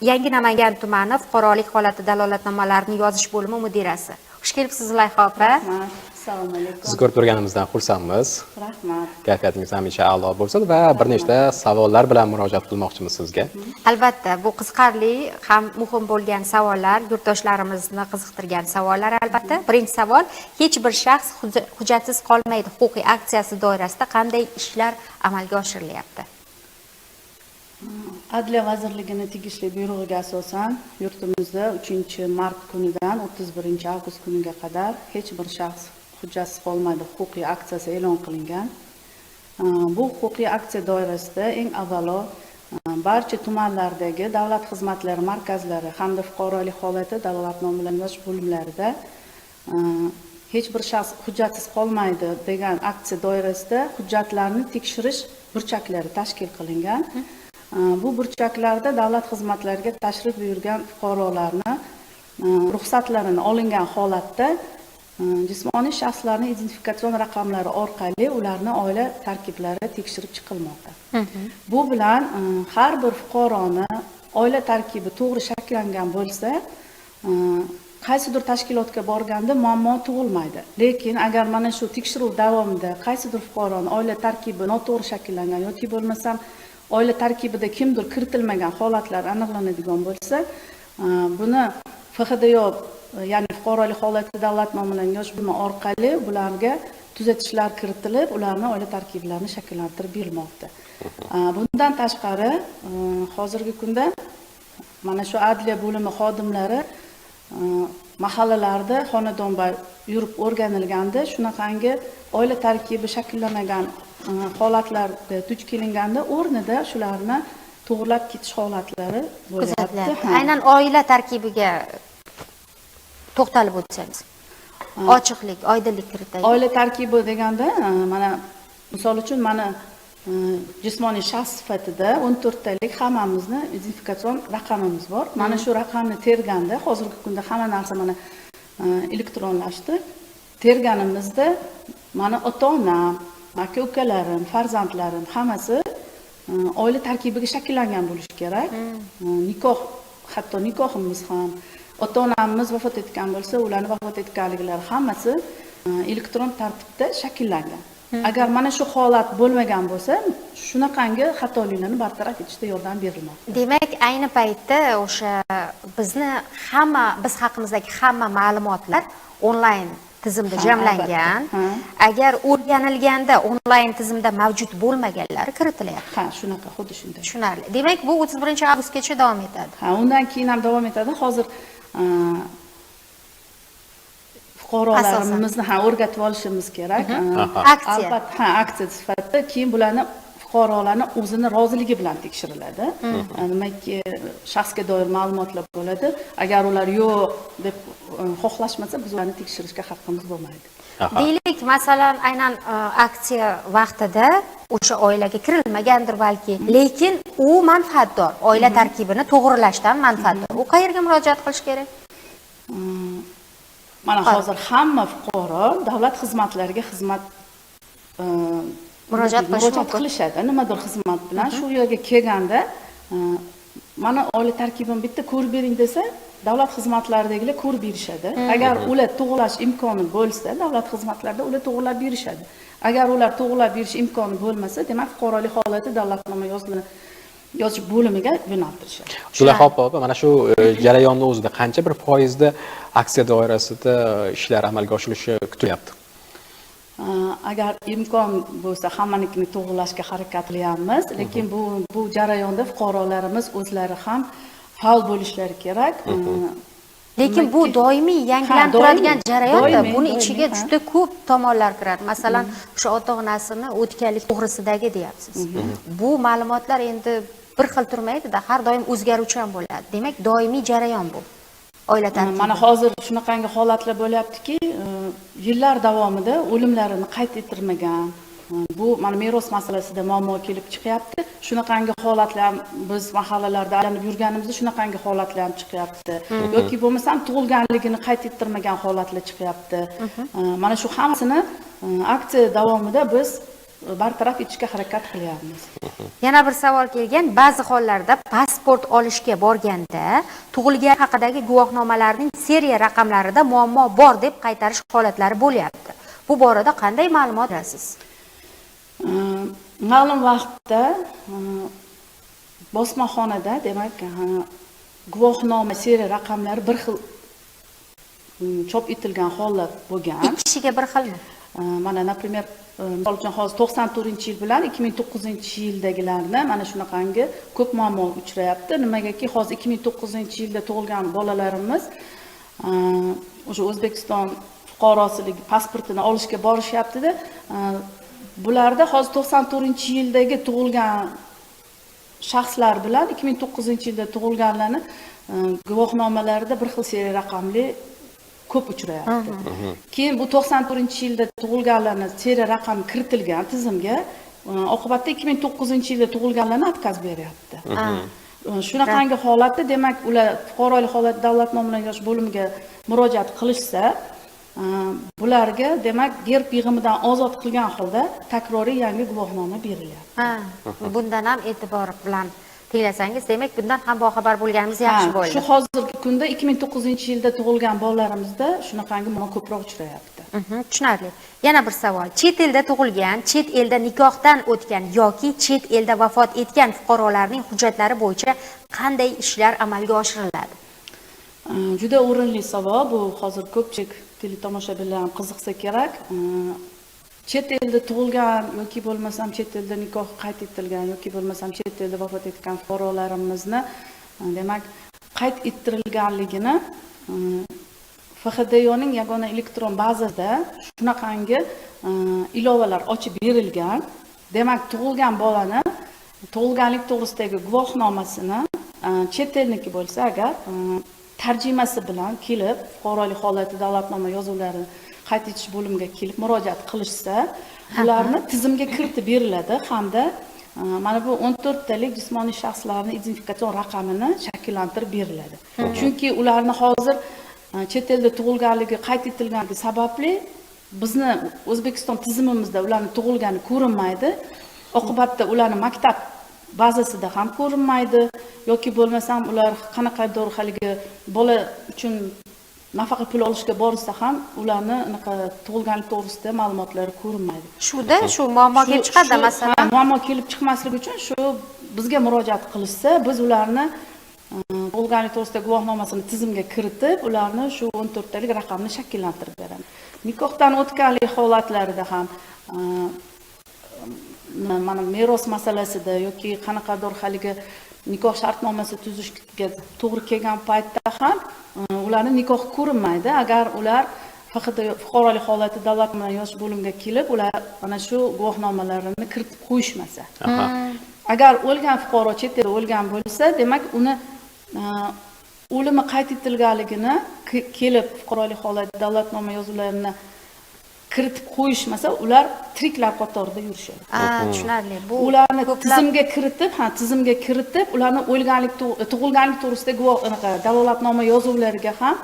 Yangi Namangan tumani fuqarolik holati dalolatnomalarini yozish bo'limi mudirasi. Xush kelibsiz Zulayho opa. Assalomu alaykum. Sizni ko'rib turganimizdan xursandmiz. Rahmat. Kayfiyatingiz hamisha a'lo bo'lsin va bir nechta savollar bilan murojaat qilmoqchimiz sizga. Albatta, bu qiziqarli ham muhim bo'lgan savollar, yurtdoshlarimizni qiziqtirgan savollar albatta. Birinchi savol, hech bir shaxs hujjatsiz qolmaydi huquqiy aksiyasi doirasida qanday ishlar amalga oshirilyapti? Adliya vazirligining tegishli buyrug'iga asosan yurtimizda 3-mart kunidan 31-avgust kuniga qadar hech bir shaxs hujjatsiz qolmaydi huquqiy aksiyasi e'lon qilingan. Bu huquqiy aksiya doirasida eng avvalo barcha tumanlardagi davlat xizmatlari markazlari hamda fuqarolik holati dalolatnomalarni yozish bo'limlarida hech bir shaxs hujjatsiz qolmaydi degan aksiya doirasida hujjatlarni tekshirish burchaklari tashkil qilingan. Bu burchaklarda davlat xizmatlariga tashrif buyurgan fuqarolarni ruxsatlarini olingan holatda jismoniy shaxslarning identifikatsion raqamlari orqali ularni oila tarkiblari tekshirib chiqilmoqda. Bu bilan har bir fuqaroni oila tarkibi to'g'ri shakllangan bo'lsa, qaysidir tashkilotga borganda muammo tug'ilmaydi. Lekin agar mana shu tekshiruv davomida qaysidir fuqaroni oila tarkibi noto'g'ri shakllangan yoki bo'lmasam oila tarkibida kimdir kiritilmagan holatlar aniqlanadigan bo'lsa, buni FHDYO, ya'ni fuqarolik holati dalolatnomalarini yozish bo'limi orqali bularga tuzatishlar kiritilib, ularni oila tarkiblarini shakllantirib berilmoqda. Bundan tashqari, hozirgi kunda mana shu adliya bo'limi xodimlari mahallalarda xonadonbay yurib o'rganilganda shunaqangi oila tarkibi shakllanmagan holatlarga duch kelinganda o'rnida shularni to'g'rilab ketish holatlari bo'lyapti. Aynan oila tarkibiga to'xtalib o'tsangiz. Ochiqlik, oydinlik kiritaylik. Oila tarkibi deganda mana misol uchun mana jismoniy shaxs sifatida 14 talik hammamizni identifikatsion raqamimiz bor. Mana shu raqamni terganda hozirgi kunda hamma narsa mana elektronlashdi. Terganimizda mana ota-onam, aka-ukalarim, farzandlarim hammasi oila tarkibiga shakllangan bo'lishi kerak. Nikoh, hatto nikohimiz ham ota-onamiz vafot etgan bo'lsa, ularning vafot etganliklari hammasi elektron tartibda shakllangan. Agar mana shu holat bo'lmagan bo'lsa, shunaqangi xatoliklarni bartaraf etishda yordam berilmoqda. Demak, ayni paytda o'sha biz haqimizdagi hamma ma'lumotlar onlayn tizimda jamlangan. Agar o'rganilganda onlayn tizimda mavjud bo'lmaganlari kiritilyapti. Ha, shunaqa, xuddi shunday. Tushunarli. Demak, bu 31-avgustgacha davom etadi. Ha, undan keyin ham davom etadi. Hozir fuqarolarimizni o'rgatib olishimiz kerak. Albatta, aksiya sifatida keyin bularni fuqarolarni o'zini roziligi bilan tekshiriladi. Nimaiki shaxsga doir ma'lumotlar bo'ladi. Agar ular yo'q deb xohlashmasa, biz ularni tekshirishga haqqimiz bo'lmaydi. Deylik, masalan, aynan aksiya vaqtida o'sha oilaga kirilmagandir balki, lekin u manfaatdor, oila tarkibini to'g'rilashdan manfaatdor. U qayerga murojaat qilish kerak? Mana hozir hamma fuqaro davlat xizmatlariga murojaat qilishadi. Nimadir xizmat bilan shu yerga kelganda mana oila tarkibini bitta ko'rib bering desa, davlat xizmatlaridagilar ko'rib berishadi. Agar ular to'g'rilash imkoni bo'lsa, davlat xizmatlarida ular to'g'rilab berishadi. Agar ular to'g'rilab berish imkoni bo'lmasa, demak fuqarolik holati dalolatnoma yozish bo'limiga yo'naltirishadi. Zulayho opa, mana shu jarayonni o'zida qancha bir foizda aksiya doirasida ishlar amalga oshirilishi kutilyapti? Agar imkon bo'lsa hammanikini to'g'rilashga harakat qilyapmiz, lekin bu jarayonda fuqarolarimiz o'zlari ham faol bo'lishlari kerak. Lekin bu doimiy yangilanib turadigan jarayonda, buni ichiga juda ko'p tomonlar kiradi. Masalan, o'sha ota-onasini o'tganlik to'g'risidagi deyapsiz. Bu ma'lumotlar endi bir xil turmaydi-da, har doim o'zgaruvchan bo'ladi. Demak, doimiy jarayon bu. Oila tarkibi. Mana hozir shunaqangi holatlar bo'lyaptiki, yillar davomida o'limlarini qayd etilmagan. Bu mana meros masalasida muammo kelib chiqyapti. Shunaqangi holatlar ham biz mahallalarda aylanib yurganimizda shunaqangi holatlar ham chiqyapti. Yoki bo'lmasam tug'ilganligini qayd ettirmagan holatlar chiqyapti. Mana shu hammasini aksiya davomida biz bartaraf etishga harakat qilyapmiz. Yana bir savol kelgan. Ba'zi hollarda pasport olishga borganda tug'ilgan haqidagi guvohnomalarning seriya raqamlarida muammo bor deb qaytarish holatlari bo'lyapti. Bu borada qanday ma'lumot berasiz? Ma'lum vaqtda bosmaxonada, demak, guvohnoma seriya raqamlari bir xil chop etilgan hollar bo'lgan. Ikki kishiga bir xilmi? Mana, например, misol uchun hozir 94-yil bilan 2009-yildagilarni mana shunaqangi ko'p muammo uchrayapti. Nimagaki hozir 2009-yilda tug'ilgan bolalarimiz o'sha O'zbekiston fuqarosiligi pasportini olishga borishyapti-da. Bularda hozir 94-yildagi tug'ilgan shaxslar bilan 2009-yilda tug'ilganlarni guvohnomalarida bir xil seriya raqamli ko'p uchrayapti. Keyin bu 94-yilda tug'ilganlarni seriya raqami kiritilgan tizimga, oqibatda 2009-yilda tug'ilganlarni отказ beryapti. Shunaqangi holatda, demak, ular fuqarolik holati davlat nomidan yosh bo'limiga murojaat qilishsa, bularga demak gerb yig'imidan ozod qilgan holda takroriy yangi guvohnoma berilyapti. Bundan ham e'tibor bilan tinglasangiz, demak, bundan ham boxabar bo'lganimiz yaxshi bo'ldi. Shu hozirgi kunda 2009-yilda tug'ilgan bolalarimizda shunaqangi muammo ko'proq uchrayapti. Tushunarli. Yana bir savol. Chet elda tug'ilgan, chet elda nikohdan o'tgan yoki chet elda vafot etgan fuqarolarning hujjatlari bo'yicha qanday ishlar amalga oshiriladi? Juda o'rinli savol. Bu hozir ko'pchilik teletomoshabinlar ham qiziqsa kerak. Chet elda tug'ilgan yoki bo'lmasam chet elda nikoh qayd etilgan yoki bo'lmasam chet elda vafot etgan fuqarolarimizni, demak, qayd ettirilganligini FHDYOning yagona elektron bazasida shunaqangi ilovalar ochib berilgan. Demak, tug'ilgan bolani tug'ilganlik to'g'risidagi guvohnomasini chet elniki bo'lsa agar tarjimasi bilan kelib, fuqarolik holati davlatnoma yozuvlarini qayd etish bo'limiga kelib murojaat qilishsa, ularni tizimga kiritib beriladi hamda mana bu 14 talik jismoniy shaxslarning identifikatsion raqamini shakllantirib beriladi. Chunki ularni hozir chet elda tug'ilganligi qayd etilganligi sababli bizni O'zbekiston tizimimizda ularning tug'ilgani ko'rinmaydi. Oqibatda ularni maktab bazasida ham ko'rinmaydi yoki bo'lmasam ular qanaqadir haligi bola uchun nafaqa pul olishga borsa ham ularni tug'ilganlik to'g'risida ma'lumotlari ko'rinmaydi. Shuda shu muammo kelib chiqadi, masalan. Muammo kelib chiqmasligi uchun shu bizga murojaat qilishsa, biz ularni tug'ilganlik to'g'risida guvohnomasini tizimga kiritib, ularni shu 14 talik raqamni shakllantirib beramiz. Nikohdan o'tganlik holatlarida ham mana meros masalasida yoki qanaqadir haligi nikoh shartnomasi tuzishga to'g'ri kelgan paytda ham ularning nikohi ko'rinmaydi. Agar ular faqat fuqarolik holati davlat yosh bo'limiga kelib, ular mana shu guvohnomalarini kiritib qo'yishmasa. Agar o'lgan fuqaro chet elda o'lgan bo'lsa, demak uni o'limi qayd etilganligini kelib fuqarolik holati davlatnoma yozuvlarini kiritib qo'yishmasa, ular tiriklar qatorida yurishadi. Tushunarli. Bu ularni tizimga kiritib, ularni o'lganlik, tug'ilganlik to'g'risidagi dalolatnoma yozuvlariga ham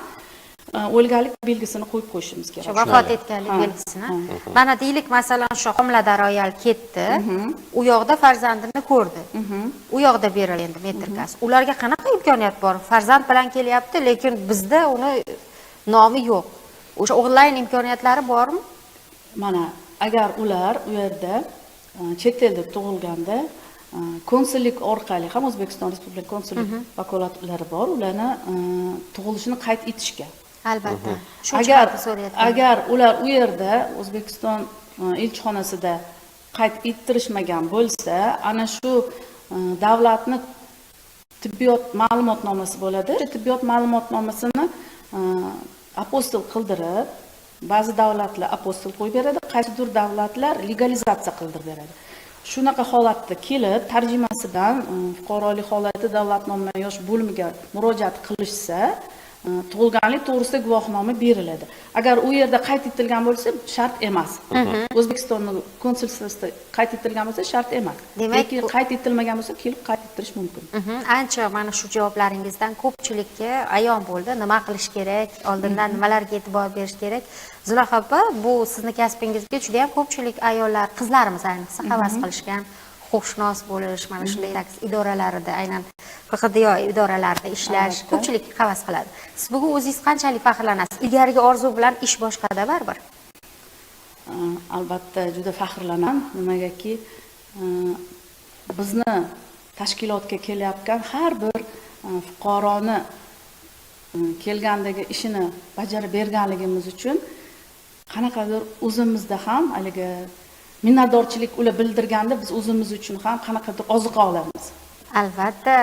o'lganlik belgisini qo'yib qo'yishimiz kerak. Vafot etganlik belgisini. Mana deylik, masalan, shu homilador ayol ketdi, u yoqda farzandini ko'rdi. U yoqda berildi endi metrkasi. Ularga qanaqa imkoniyat bor? Farzand bilan kelyapti, lekin bizda uni nomi yo'q. O'sha onlayn imkoniyatlari bormi? Mana agar ular u yerda chet elda tug'ilganda konsullik orqali ham O'zbekiston Respublika konsullik vakolatlari bor, ularni tug'ilishini qayd etishga. Albatta. Agar ular u yerda O'zbekiston elchixonasida qayd ettirishmagan bo'lsa, ana shu davlatni tibbiyot ma'lumotnomasi bo'ladi. Tibbiyot ma'lumotnomasini apostol qildirib, ba'zi davlatlar apostol qo'yib beradi, qaysidir davlatlar legalizatsiya qildirib beradi. Shunaqa holatda kelib, tarjimasidan fuqarolik holati davlatnoma yosh bo'limiga murojaat qilishsa, tug'ilganlik to'g'risida guvohnoma beriladi. Agar u yerda qayd etilgan bo'lsa, shart emas. O'zbekistonning konsulsiyasida qayd etilgan bo'lsa, shart emas. Lekin qayd etilmagan bo'lsa, kelib qayd ettirish mumkin. Ancha mana shu javoblaringizdan ko'pchilikka ayon bo'ldi. Nima qilish kerak, oldindan nimalarga e'tibor berish kerak. Zulayho opa, bu sizni kasbingizga juda ham ko'pchilik ayollar, qizlarimiz ayniqsa havas qilishgan. Huquqshunos bo'lish, mana shunday idoralarida, aynan PXDYO idoralarida ishlash ko'pchilik havas qiladi. Siz bugun o'zingiz qanchalik faxrlanasiz? Ilgarigi orzu bilan ish boshqada baribir. Albatta juda faxrlanaman. Nimagaki bizni tashkilotga kelayotgan har bir fuqaroni kelgandagi ishini bajarib berganligimiz uchun qanaqadir o'zimizda ham haligi minnatdorchilik ular bildirganda biz o'zimiz uchun ham qanaqadir oziqa olamiz. Albatta,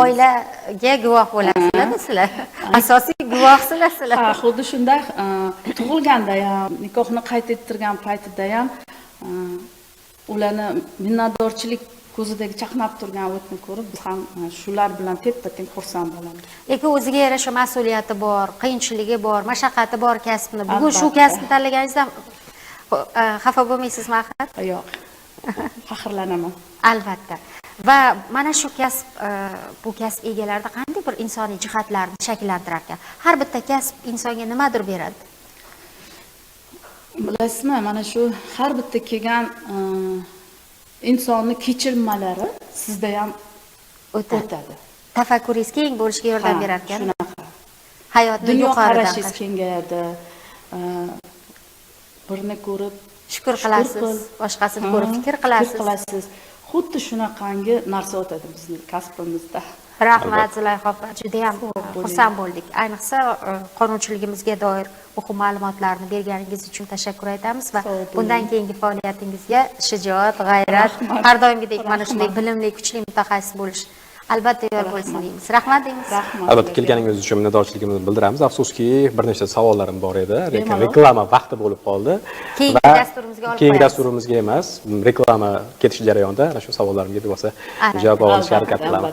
oilaga guvoh bo'lasizlar sizlar. Asosiy guvohsizlar sizlar. Ha, xuddi shunday tug'ilganda ham, nikohni qayd ettirgan paytida ham ularni minnatdorchilik ko'zidagi chaqnab turgan o'tni ko'rib, biz ham shular bilan tep-teng xursand bo'lamiz. Lekin o'ziga yarasha mas'uliyati bor, qiyinchiligi bor, mashaqqati bor kasbni. Bugun shu kasbni tanlaganingizdan xafa bo'lmaysizmi axir? Yo'q. Faxrlanaman. Albatta. Va mana shu kasb, bu kasb egalarida qanday bir insoniy jihatlarni shakllantirar ekan? Har bitta kasb insonga nimadir beradi? Bilasizmi, mana shu har bitta kelgan insonni kechirmalari sizda ham o'tadi. Tafakkuringiz keng bo'lishiga yordam berar ekan. Shunaqa. Hayotni Dunyo yuqoridan qarashingiz kengayadi. Birni ko'rib shukur qilasiz, boshqasini ko'rib fikr qilasiz. Xuddi shunaqangi narsa o'tadi bizning kasbimizda. Rahmat Zulayho opa, juda ham xursand bo'ldik. Ayniqsa qonunchiligimizga doir muhim ma'lumotlarni berganingiz uchun tashakkur aytamiz va bundan keyingi faoliyatingizga shijoat, g'ayrat, har doimgidek mana shunday bilimli, kuchli mutaxassis bo'lish albatta yor bo'lsin deymiz. Rahmat deymiz. Albatta kelganingiz uchun minnatdorchiligimizni bildiramiz. Afsuski bir nechta savollarim bor edi, lekin reklama vaqti bo'lib qoldi. Keyingi dasturimizga emas, reklama ketish jarayonida ana shu savollarimga bo'lsa javob olishga harakat qilamiz.